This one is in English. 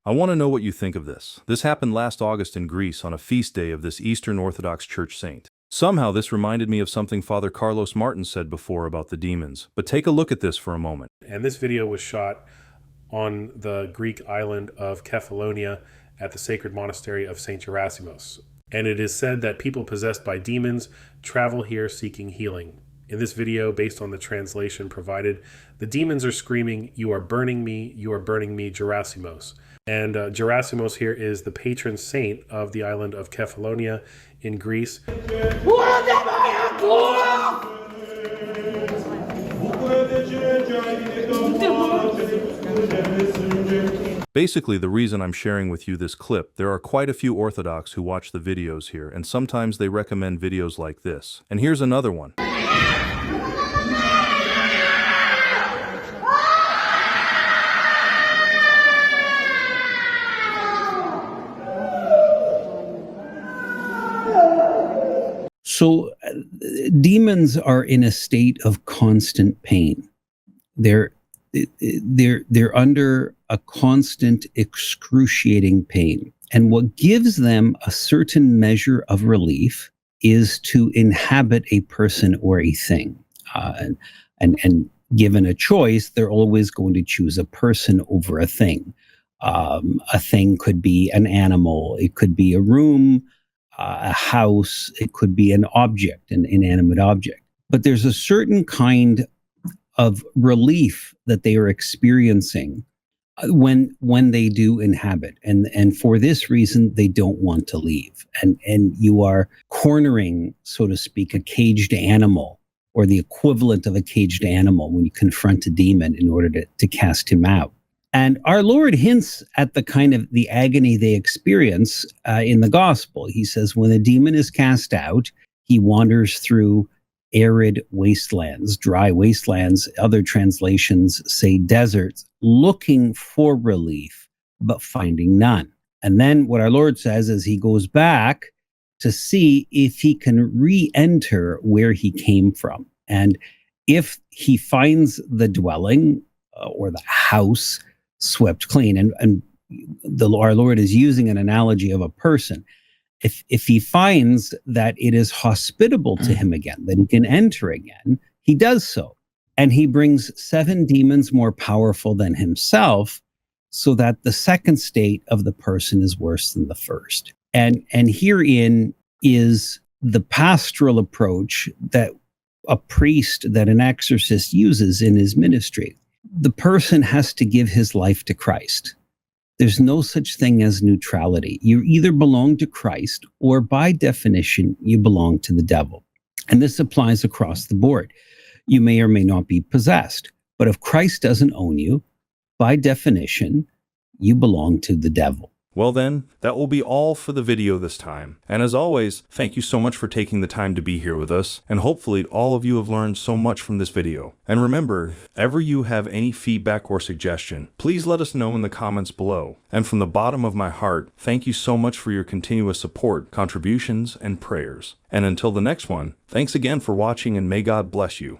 I want to know what you think of this. This happened last August in Greece on a feast day of this Eastern Orthodox Church saint. Somehow this reminded me of something Father Carlos Martin said before about the demons, but take a look at this for a moment. And this video was shot on the Greek island of Kefalonia at the sacred monastery of St. Gerasimos. And it is said that people possessed by demons travel here seeking healing. In this video, based on the translation provided, the demons are screaming, "You are burning me, Gerasimos." And Gerasimos here is the patron saint of the island of Kefalonia in Greece. Basically, the reason I'm sharing with you this clip, there are quite a few Orthodox who watch the videos here, and sometimes they recommend videos like this. And here's another one. So demons are in a state of constant pain. They're under a constant excruciating pain. And what gives them a certain measure of relief is to inhabit a person or a thing. And given a choice, they're always going to choose a person over a thing. A thing could be an animal, it could be a room, a house, it could be an object, an inanimate object. But there's a certain kind of relief that they are experiencing when they do inhabit. And for this reason, they don't want to leave. And you are cornering, so to speak, a caged animal, or the equivalent of a caged animal when you confront a demon in order to cast him out. And our Lord hints at the kind of the agony they experience in the gospel. He says, when a demon is cast out, he wanders through arid wastelands, dry wastelands. Other translations say deserts, looking for relief, but finding none. And then what our Lord says is he goes back to see if he can re-enter where he came from. And if he finds the dwelling or the house swept clean, and our Lord is using an analogy of a person. If he finds that it is hospitable to him again, that he can enter again, he does so. And he brings 7 demons more powerful than himself, so that the second state of the person is worse than the first. And herein is the pastoral approach that a priest, that an exorcist uses in his ministry. The person has to give his life to Christ. There's no such thing as neutrality. You either belong to Christ, or by definition, you belong to the devil. And this applies across the board. You may or may not be possessed, but if Christ doesn't own you, by definition, you belong to the devil. Well then, that will be all for the video this time. And as always, thank you so much for taking the time to be here with us, and hopefully all of you have learned so much from this video. And remember, if ever you have any feedback or suggestion, please let us know in the comments below. And from the bottom of my heart, thank you so much for your continuous support, contributions, and prayers. And until the next one, thanks again for watching, and may God bless you.